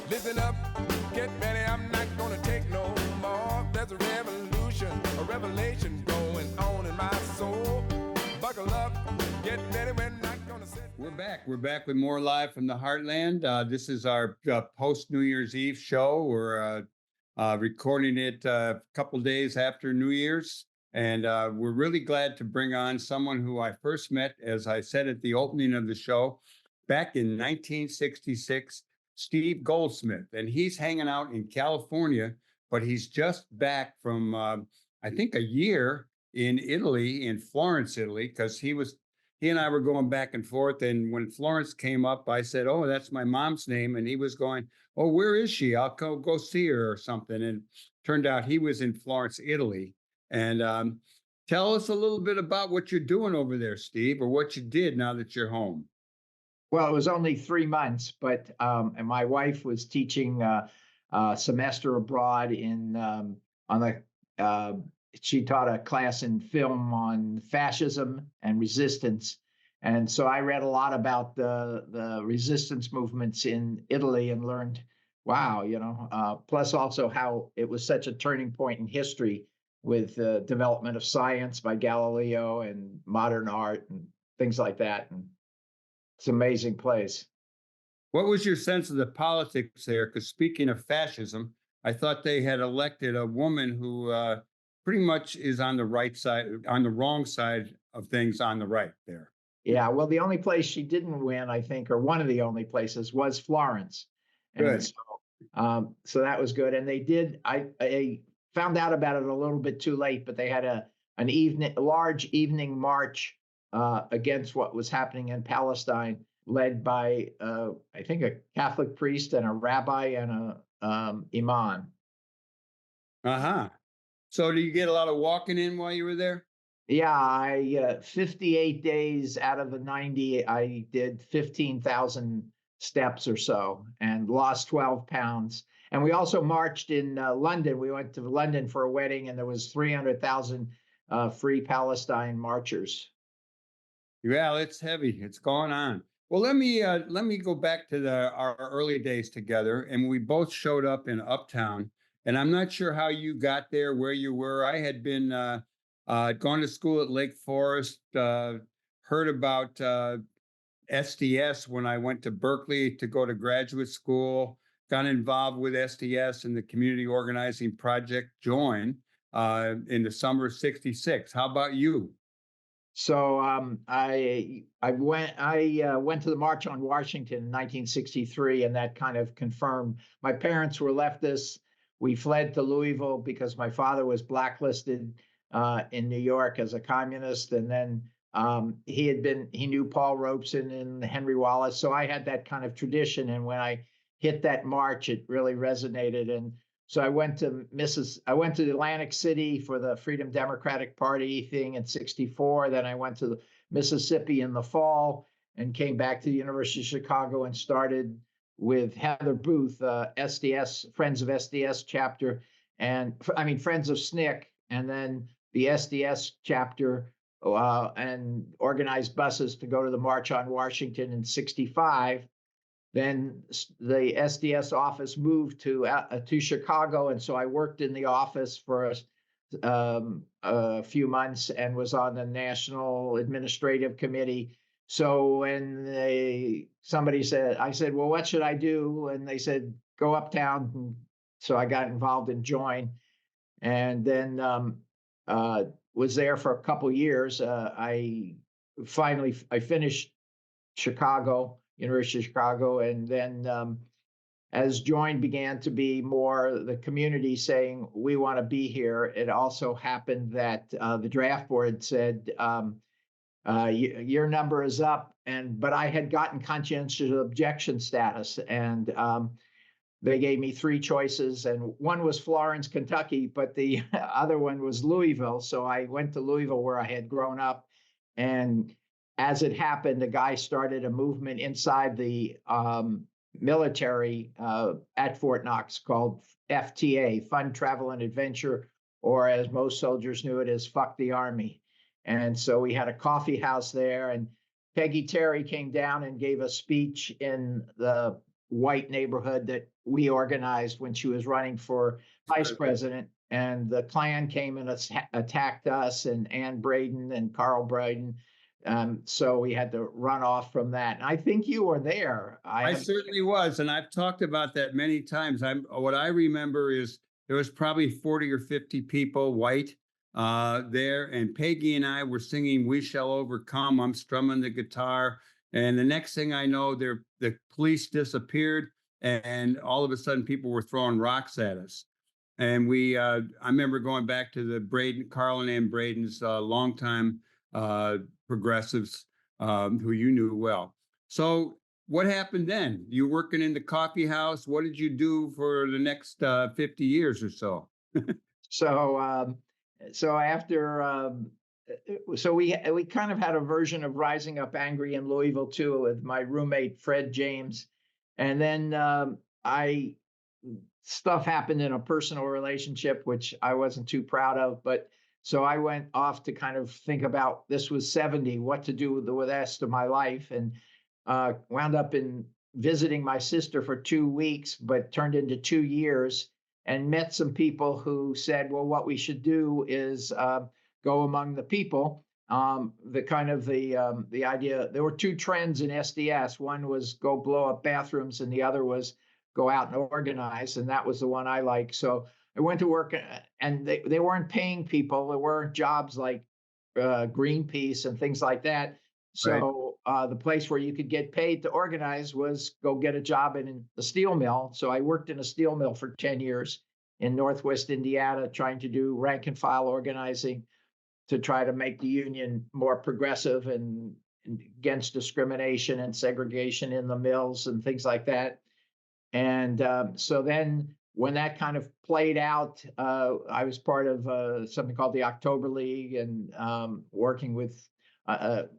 Listen up, get ready, I'm not gonna take no more. There's a revolution, a revelation going on in my soul. Buckle up, get ready, we're not gonna sit. We're back. We're back with more live from the Heartland. This is our post-New Year's Eve show. We're recording it a couple days after New Year's. And we're really glad to bring on someone who I first met, as I said at the opening of the show, back in 1966, Steve Goldsmith. And he's hanging out in California, but he's just back from, I think, a year in Italy, in Florence, Italy, because he and I were going back and forth. And when Florence came up, I said, "Oh, that's my mom's name." And he was going, "Oh, where is she? I'll go see her," or something. And turned out he was in Florence, Italy. And tell us a little bit about what you're doing over there, Steve, or what you did now that you're home. Well, it was only 3 months, but and my wife was teaching a semester abroad she taught a class in film on fascism and resistance. And so I read a lot about the resistance movements in Italy and learned, wow, plus also how it was such a turning point in history with the development of science by Galileo and modern art and things like that. And it's an amazing place. What was your sense of the politics there? Because speaking of fascism, I thought they had elected a woman who pretty much is on the right side, on the wrong side of things on the right there. Yeah, well, the only place she didn't win, I think, or one of the only places, was Florence. And Good. So that was good. And they did, I found out about it a little bit too late, but they had a large evening march against what was happening in Palestine, led by, I think, a Catholic priest and a rabbi and a imam. Uh-huh. So do you get a lot of walking in while you were there? Yeah, 58 days out of the 90, I did 15,000 steps or so and lost 12 pounds. And we also marched in London. We went to London for a wedding, and there was 300,000 Free Palestine marchers. Well, it's heavy. It's going on. Well, let me go back to our early days together, and we both showed up in Uptown. And I'm not sure how you got there, where you were. I had been gone to school at Lake Forest, heard about SDS when I went to Berkeley to go to graduate school, got involved with SDS and the community organizing project Join in the summer of '66. How about you? So I went to the March on Washington in 1963, and that kind of confirmed. My parents were leftists. We fled to Louisville because my father was blacklisted in New York as a communist, and then he knew Paul Robeson and Henry Wallace, so I had that kind of tradition. And when I hit that march, it really resonated. And so I went to Atlantic City for the Freedom Democratic Party thing in '64. Then I went to Mississippi in the fall and came back to the University of Chicago and started with Heather Booth, SDS, Friends of SDS chapter, Friends of SNCC, and then the SDS chapter, and organized buses to go to the March on Washington in '65. Then the SDS office moved to Chicago, and so I worked in the office for a few months and was on the National Administrative Committee. So when I said, "Well, what should I do?" And they said, "Go uptown." And so I got involved in Join, and then was there for a couple years. I finished University of Chicago, and then as Join began to be more the community saying, "We want to be here," it also happened that the draft board said, your number is up, but I had gotten conscientious objection status, and they gave me 3 choices, and one was Florence, Kentucky, but the other one was Louisville. So I went to Louisville, where I had grown up, and as it happened, a guy started a movement inside the military at Fort Knox called FTA, Fun, Travel, and Adventure, or as most soldiers knew it as Fuck the Army. And so we had a coffee house there, and Peggy Terry came down and gave a speech in the white neighborhood that we organized when she was running for vice president. And the Klan came and attacked us and Ann Braden and Carl Braden. So we had to run off from that. And I think you were there. I certainly was, and I've talked about that many times. What I remember is there was probably 40 or 50 people, white, there, and Peggy and I were singing "We Shall Overcome." I'm strumming the guitar, and the next thing I know, the police disappeared, and all of a sudden, people were throwing rocks at us. And I remember going back to the Carl and Ann Braden's longtime progressives who you knew well. So what happened then? You working in the coffee house? What did you do for the next 50 years or so? So after we kind of had a version of Rising Up Angry in Louisville too, with my roommate Fred James, and then stuff happened in a personal relationship which I wasn't too proud of, but so I went off to kind of think about, this was 70, what to do with the rest of my life, and wound up in visiting my sister for 2 weeks, but turned into 2 years, and met some people who said, well, what we should do is go among the people. The idea, there were 2 trends in SDS. One was go blow up bathrooms, and the other was go out and organize. And that was the one I liked. So I went to work, and they weren't paying people. There weren't jobs like Greenpeace and things like that. So the place where you could get paid to organize was go get a job in the steel mill. So I worked in a steel mill for 10 years in Northwest Indiana, trying to do rank and file organizing to try to make the union more progressive and against discrimination and segregation in the mills and things like that. And so then when that kind of played out, I was part of something called the October League, and working with Mike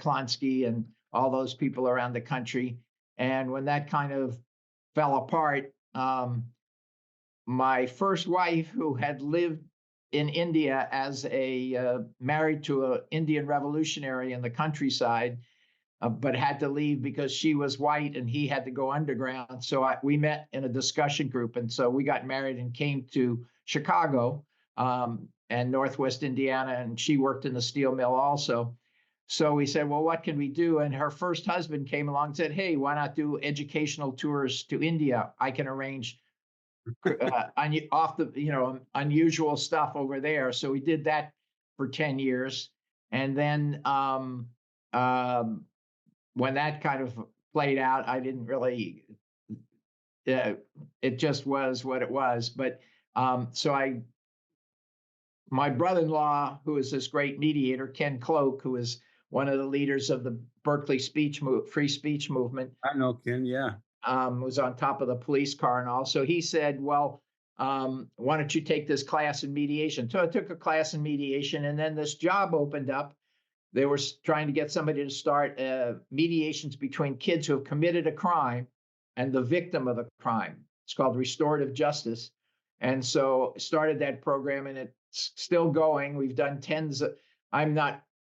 Klonsky and all those people around the country. And when that kind of fell apart, my first wife, who had lived in India as married to an Indian revolutionary in the countryside, but had to leave because she was white and he had to go underground. So we met in a discussion group. And so we got married and came to Chicago and Northwest Indiana. And she worked in the steel mill also. So we said, well, what can we do? And her first husband came along and said, hey, why not do educational tours to India? I can arrange unusual stuff over there. So we did that for 10 years. And then when that kind of played out, I didn't really, it just was what it was. But my brother-in-law, who is this great mediator, Ken Cloak, who is one of the leaders of the Berkeley free speech movement. I know Ken, yeah. Was on top of the police car and all. So he said, well, why don't you take this class in mediation? So I took a class in mediation, and then this job opened up. They were trying to get somebody to start mediations between kids who have committed a crime and the victim of the crime. It's called restorative justice. And so started that program, and it's still going. We've done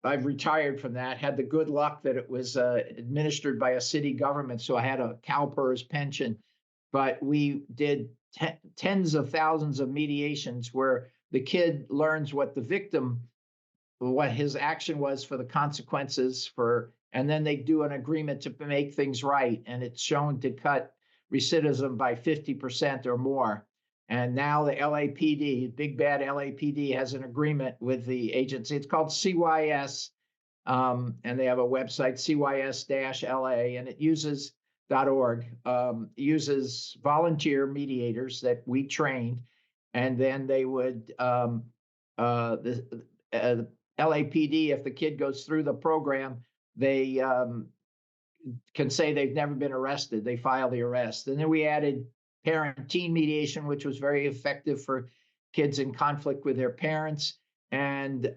I've retired from that, had the good luck that it was administered by a city government. So I had a CalPERS pension, but we did tens of thousands of mediations where the kid learns what his action was for the consequences and then they do an agreement to make things right. And it's shown to cut recidivism by 50% or more. And now the LAPD, big bad LAPD, has an agreement with the agency. It's called CYS, and they have a website, CYS-LA, and it uses .org, uses volunteer mediators that we trained, and then they would, the LAPD, if the kid goes through the program, they can say they've never been arrested. They file the arrest. And then we added parent-teen mediation, which was very effective for kids in conflict with their parents, and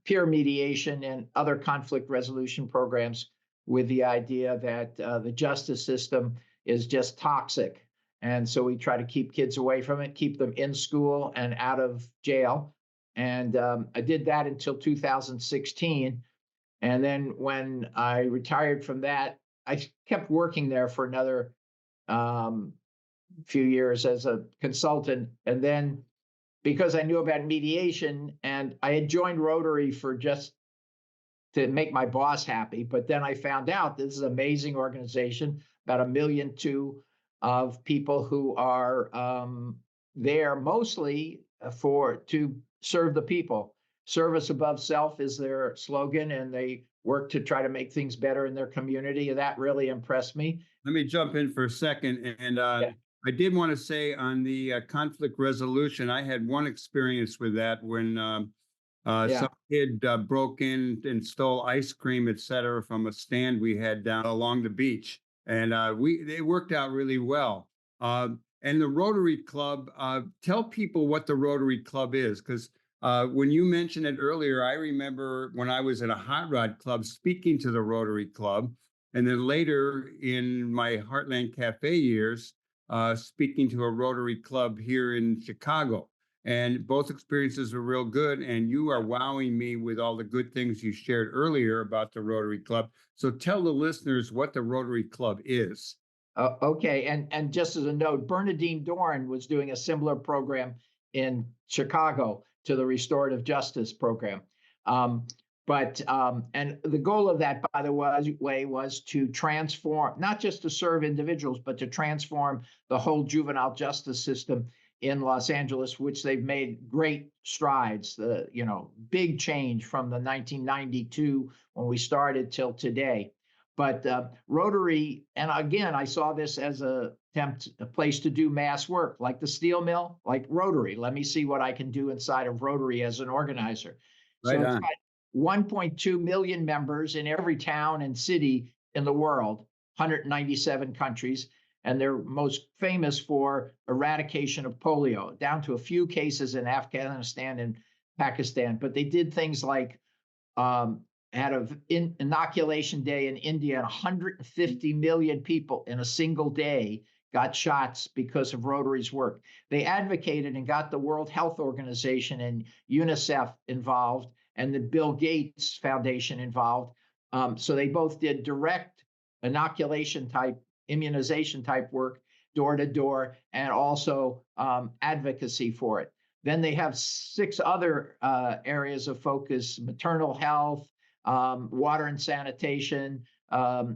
peer mediation and other conflict resolution programs, with the idea that the justice system is just toxic. And so we try to keep kids away from it, keep them in school and out of jail. And I did that until 2016. And then when I retired from that, I kept working there for another few years as a consultant. And then because I knew about mediation, and I had joined Rotary for just to make my boss happy, but then I found out this is an amazing organization, about 1.2 million of people who are there mostly to serve the people. Service above self is their slogan, and they work to try to make things better in their community. And that really impressed me. Let me jump in for a second. And Yeah. I did want to say on the conflict resolution, I had one experience with that when Yeah. some kid broke in and stole ice cream, et cetera, from a stand we had down along the beach. And they worked out really well. And the Rotary Club, tell people what the Rotary Club is, because when you mentioned it earlier, I remember when I was in a hot rod club speaking to the Rotary Club, and then later in my Heartland Cafe years, speaking to a Rotary Club here in Chicago. And both experiences were real good. And you are wowing me with all the good things you shared earlier about the Rotary Club. So tell the listeners what the Rotary Club is. Okay, and just as a note, Bernadine Dohrn was doing a similar program in Chicago to the Restorative Justice Program. And the goal of that, by the way, was to transform, not just to serve individuals, but to transform the whole juvenile justice system in Los Angeles, which they've made great strides. Big change from the 1992 when we started till today. But Rotary, and again, I saw this as a place to do mass work, like the steel mill, like Rotary. Let me see what I can do inside of Rotary as an organizer. Right So on. it's got 1.2 million members in every town and city in the world, 197 countries, and they're most famous for eradication of polio, down to a few cases in Afghanistan and Pakistan. But they did things like had an inoculation day in India, 150 million people in a single day got shots because of Rotary's work. They advocated and got the World Health Organization and UNICEF involved, and the Bill Gates Foundation involved. So they both did direct inoculation type, immunization type work, door to door, and also advocacy for it. Then they have 6 other areas of focus: maternal health, water and sanitation,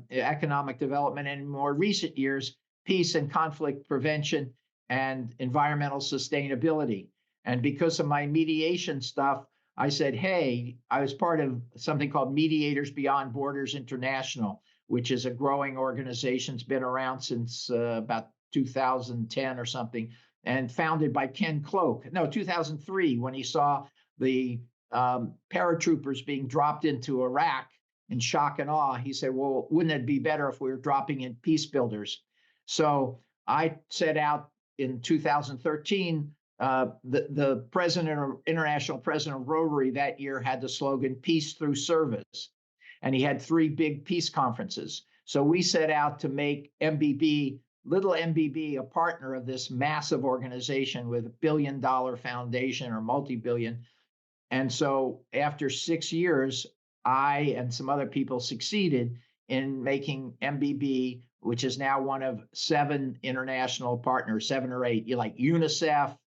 economic development, and in more recent years, peace and conflict prevention and environmental sustainability. And because of my mediation stuff, I said, hey, I was part of something called Mediators Beyond Borders International, which is a growing organization. It's been around since about 2010 or something, and founded by Ken Cloak. No, 2003, when he saw the paratroopers being dropped into Iraq in shock and awe, he said, well, wouldn't it be better if we were dropping in peace builders? So I set out in 2013. The president or international president of Rotary that year had the slogan "Peace Through Service," and he had 3 big peace conferences. So we set out to make little MBB, a partner of this massive organization with $1 billion foundation or multi-billion. And so after 6 years, I and some other people succeeded in making MBB, which is now one of 7 international partners, 7 or 8, like UNICEF,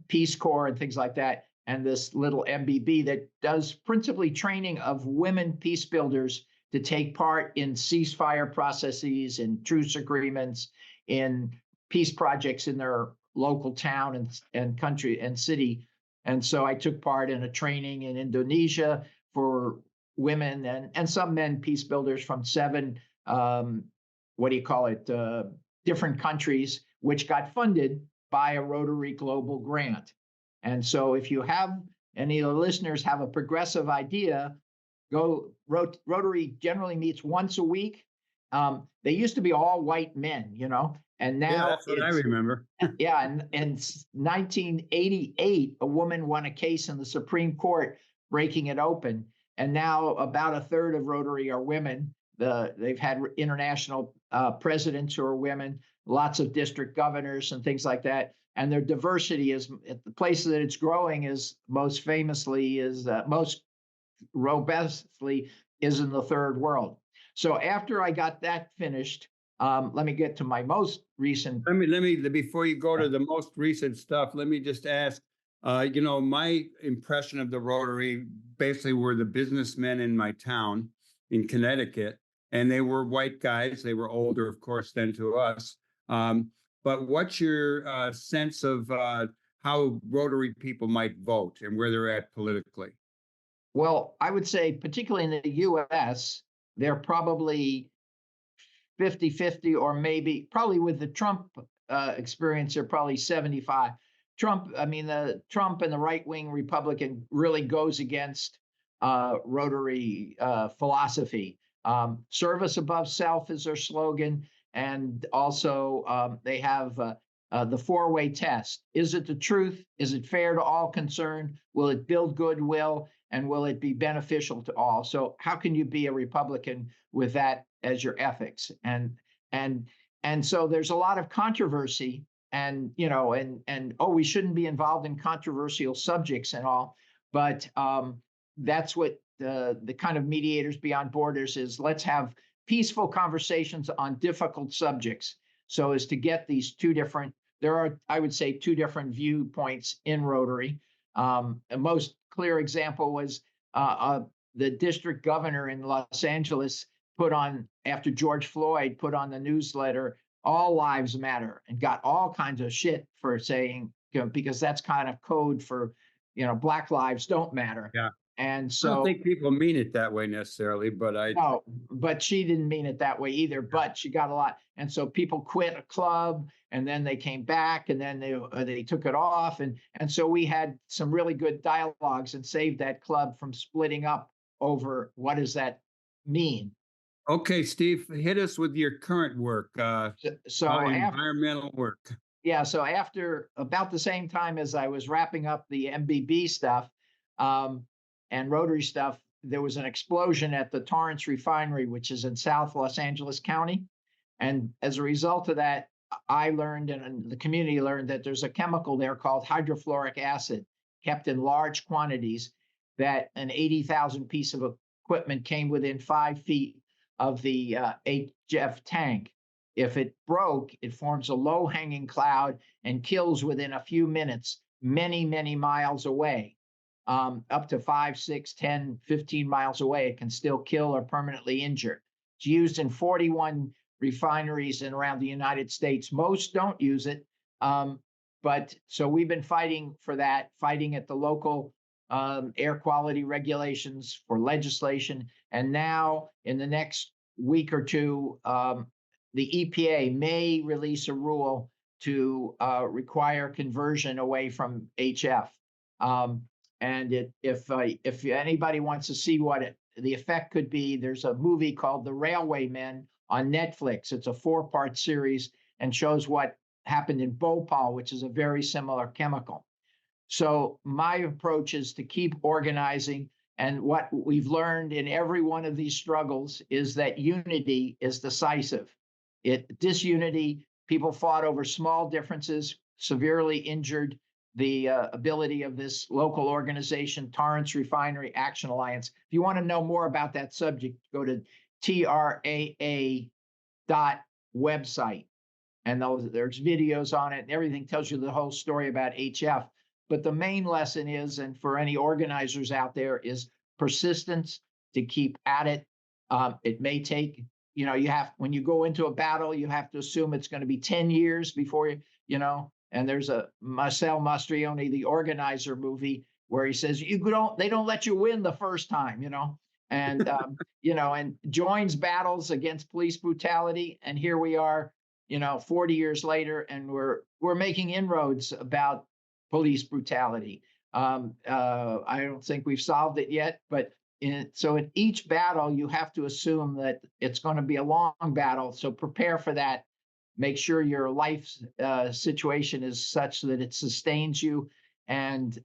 Peace Corps, and things like that. And this little MBB that does principally training of women peace builders to take part in ceasefire processes, in truce agreements, in peace projects in their local town and country and city. And so I took part in a training in Indonesia for women and some men peace builders from 7, different countries, which got funded by a Rotary Global grant. And so if you have any of the listeners have a progressive idea, Rotary generally meets once a week. They used to be all white men, and now that's what I remember. Yeah, and in 1988, a woman won a case in the Supreme Court breaking it open, and now about 1/3 of Rotary are women. They've had international presidents who are women, lots of district governors and things like that. And their diversity is at the place that it's growing is most robustly is in the Third World. So after I got that finished, let me get to my most recent. Before you go to the most recent stuff, let me just ask, my impression of the Rotary basically were the businessmen in my town in Connecticut, and they were white guys. They were older, of course, than to us. But what's your sense of how Rotary people might vote and where they're at politically? Well, I would say, particularly in the US, they're probably 50-50, or maybe probably with the Trump experience, they're probably 75. The Trump and the right-wing Republican really goes against Rotary philosophy. Service above self is their slogan. And also they have the four-way test. Is it the truth? Is it fair to all concerned? Will it build goodwill? And will it be beneficial to all? So how can you be a Republican with that as your ethics? And so there's a lot of controversy, and we shouldn't be involved in controversial subjects and all. But that's what the kind of Mediators Beyond Borders is. Let's have peaceful conversations on difficult subjects, so as to get these two different. There are, I would say, two different viewpoints in Rotary. The most clear example was the district governor in Los Angeles put on, after George Floyd, put on the newsletter, "All Lives Matter," and got all kinds of shit for saying, because that's kind of code for, Black lives don't matter. Yeah. And I so don't think people mean it that way necessarily, but no, but she didn't mean it that way either, but she got a lot. And so people quit a club, and then they came back, and then they took it off. And so we had some really good dialogues and saved that club from splitting up over what does that mean. Okay, Steve, hit us with your current work, So environmental work. Yeah, so after about the same time as I was wrapping up the MBB stuff and Rotary stuff, there was an explosion at the Torrance Refinery, which is in South Los Angeles County. And as a result of that, I learned, and the community learned, that there's a chemical there called hydrofluoric acid, kept in large quantities, that an 80,000 piece of equipment came within 5 feet of the HF tank. If it broke, it forms a low-hanging cloud and kills within a few minutes, many, many miles away. Up to 5, 6, 10, 15 miles away, it can still kill or permanently injure. It's used in 41 refineries in around the United States. Most don't use it. But so we've been fighting for that, fighting at the local air quality regulations for legislation. And now in the next week or two, the EPA may release a rule to require conversion away from HF. And if anybody wants to see what the effect could be, there's a movie called The Railway Men on Netflix. It's a 4-part series and shows what happened in Bhopal, which is a very similar chemical. So my approach is to keep organizing. And what we've learned in every one of these struggles is that unity is decisive. Disunity, people fought over small differences, severely injured the ability of this local organization, Torrance Refinery Action Alliance. If you want to know more about that subject, go to TRAA.website. And there's videos on it, and everything tells you the whole story about HF. But the main lesson is, and for any organizers out there, is persistence, to keep at it. It may take, when you go into a battle, you have to assume it's going to be 10 years before and there's a Marcel Mastroianni, the organizer movie, where he says, they don't let you win the first time, and, and joins battles against police brutality. And here we are, 40 years later, and we're making inroads about police brutality. I don't think we've solved it yet, but so in each battle, you have to assume that it's going to be a long battle. So prepare for that. Make sure your life situation is such that it sustains you, and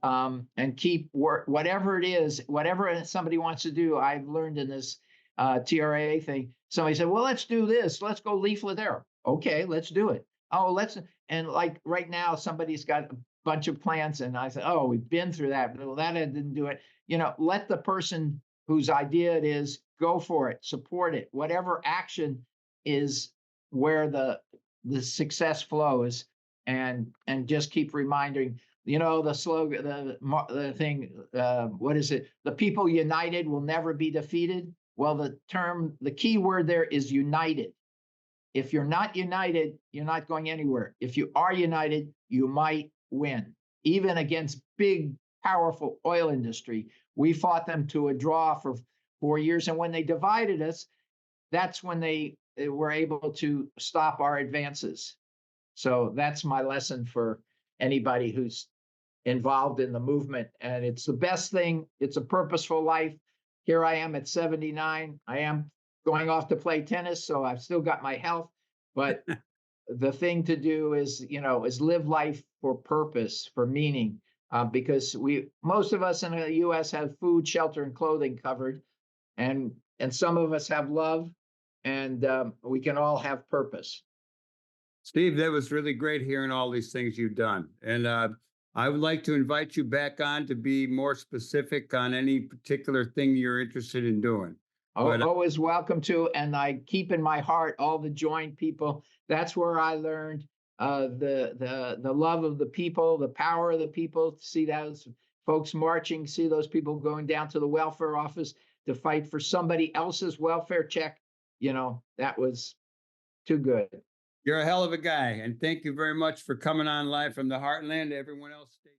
keep work, whatever it is, whatever somebody wants to do. I've learned in this TRAA thing, somebody said, well, let's do this. Let's go leaflet there. Okay, let's do it. And like right now, somebody's got a bunch of plans, and I said, oh, we've been through that. Well, that didn't do it. Let the person whose idea it is go for it, support it. Whatever action is where the success flows, and just keep reminding, the slogan, the thing, what is it? The people united will never be defeated. Well, the key word there is united. If you're not united, you're not going anywhere. If you are united, you might win. Even against big, powerful oil industry, we fought them to a draw for 4 years. And when they divided us, that's when they were able to stop our advances. So that's my lesson for anybody who's involved in the movement. And it's the best thing. It's a purposeful life. Here I am at 79. I am going off to play tennis, so I've still got my health. But the thing to do is live life for purpose, for meaning, because most of us in the U.S. have food, shelter, and clothing covered, and some of us have love, and we can all have purpose. Steve, that was really great hearing all these things you've done. And I would like to invite you back on to be more specific on any particular thing you're interested in doing. Always welcome to, and I keep in my heart all the joined people. That's where I learned the love of the people, the power of the people. See those folks marching, see those people going down to the welfare office to fight for somebody else's welfare check. That was too good. You're a hell of a guy, and thank you very much for coming on live from the Heartland. Everyone else, stay